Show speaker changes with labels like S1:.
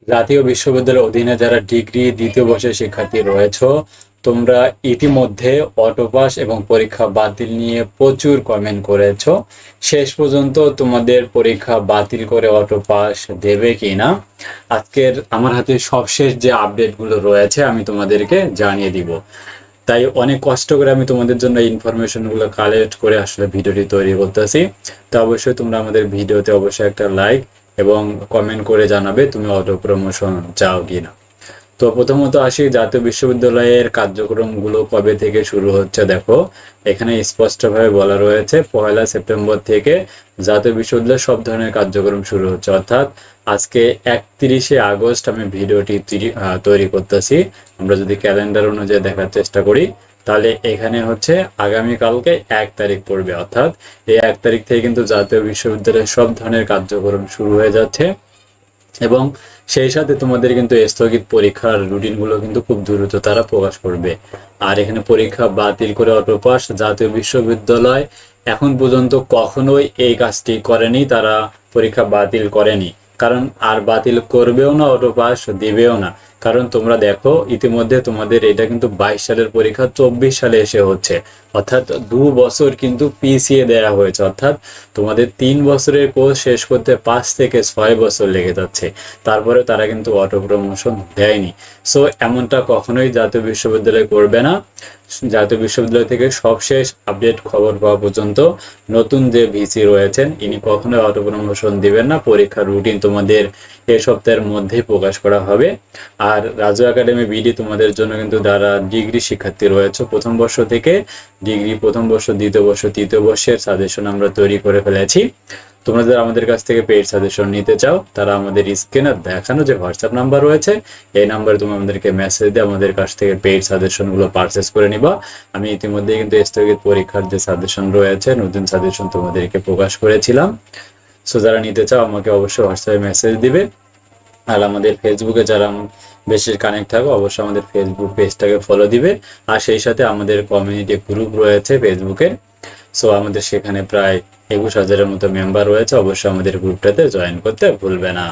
S1: জাতীয় বিশ্ববিদ্যালয়ের অধীনে যারা ডিগ্রি দ্বিতীয় বর্ষের শিক্ষার্থী রয়েছে, তোমরা ইতিমধ্যে অটোপাস এবং পরীক্ষা বাতিল নিয়ে প্রচুর কমেন্ট করেছো। শেষ পর্যন্ত তোমাদের পরীক্ষা বাতিল করে অটোপাস দেবে কি না, আজকের আমার হাতে সবশেষ যে আপডেটগুলো রয়েছে আমি তোমাদেরকে জানিয়ে দিব। তাই অনেক কষ্ট করে আমি তোমাদের জন্য ইনফরমেশনগুলো কালেক্ট করে আসলে ভিডিওটি তৈরি করতেছি। তো অবশ্যই তোমরা আমাদের ভিডিওতে অবশ্যই একটা লাইক এবং কমেন্ট করে জানাবে তুমি অটো প্রমোশন চাও কিনা। তো প্রথমত আসি জাতীয় বিশ্ববিদ্যালয়ের কার্যক্রমগুলো কবে থেকে শুরু হচ্ছে। দেখো, এখানে স্পষ্টভাবে বলা রয়েছে 1 সেপ্টেম্বর থেকে জাতীয় বিশ্ববিদ্যালয়ের সব ধরনের কার্যক্রম শুরু হচ্ছে। অর্থাৎ আজকে 31 আগস্ট আমি ভিডিওটি তৈরি করতেছি। আমরা যদি ক্যালেন্ডার অনুযায়ী দেখার চেষ্টা করি, তাহলে এখানে হচ্ছে আগামীকালকে 1 তারিখ পড়বে। অর্থাৎ এই 1 তারিখ থেকে কিন্তু জাতীয় বিশ্ববিদ্যালয়ের সব ধরনের কার্যক্রম শুরু হয়ে যাচ্ছে এবং সেই সাথে তোমাদের কিন্তু স্থগিত পরীক্ষার রুটিনগুলো কিন্তু খুব দ্রুত তারা প্রকাশ করবে। আর এখানে পরীক্ষা বাতিল করে অটোপাস জাতীয় বিশ্ববিদ্যালয় এখন পর্যন্ত কখনোই এই কাজটি করেনি, তারা পরীক্ষা বাতিল করেনি। কারণ আর বাতিল করবেও না, অটোপাস দিবেও না। কারণ তোমরা দেখো, ইতিমধ্যে তোমাদের এটা কিন্তু 22 সালের পরীক্ষা 24 সালে এসে হচ্ছে। অর্থাৎ 2 বছর কিন্তু পিছিয়ে দেওয়া হয়েছে। অর্থাৎ তোমাদের 3 বছরের কোর্স শেষ করতে 5 থেকে 6 বছর লেগে যাচ্ছে। তারপরে তারা কিন্তু অটো প্রমোশন দেয়নি। সো এমনটা কখনোই জাতীয় বিশ্ববিদ্যালয় করবে না। জাতীয় বিশ্ববিদ্যালয় থেকে সবশেষ আপডেট খবর পাওয়া পর্যন্ত নতুন যে ভিসি রয়েছেন ইনি কখনোই অটো প্রমোশন দিবেন না। পরীক্ষার রুটিন তোমাদের এ সপ্তাহের মধ্যেই প্রকাশ করা হবে। আর রাজু একাডেমি বিডি তোমাদের জন্য কিন্তু যারা ডিগ্রি শিক্ষার্থী রয়েছে প্রথম বর্ষ থেকে ডিগ্রি প্রথম বর্ষ, দ্বিতীয় বর্ষ, তৃতীয় বর্ষের সাজেশন আমরা তৈরি করে ফেলেছি। তোমরা যারা আমাদের কাছ থেকে পেইড সাজেশন নিতে চাও, তারা আমাদের স্ক্রিনে দেখানো যে হোয়াটসঅ্যাপ নাম্বার রয়েছে, এই নাম্বারে তুমি আমাদেরকে মেসেজ দিয়ে আমাদের কাছ থেকে পেইড সাজেশনগুলো পারচেস করে নিবা। আমি ইতিমধ্যে কিন্তু স্থগিত পরীক্ষার যে সাজেশন রয়েছে, নতুন সাজেশন তোমাদেরকে প্রকাশ করেছিলাম। সো যারা নিতে চাও আমাকে অবশ্যই হোয়াটসঅ্যাপে মেসেজ দিবে। আর আমাদের ফেসবুকে যারা বেশি কানেক্ট থাকো, অবশ্যই আমাদের ফেসবুক পেজটাকে ফলো দিবে। আর সেই সাথে আমাদের কমিউনিটি গ্রুপ রয়েছে ফেসবুকের। সো আমাদের সেখানে প্রায় 21,000-এর মতো মেম্বার রয়েছে। অবশ্যই আমাদের গ্রুপটাতে জয়েন করতে ভুলবে না।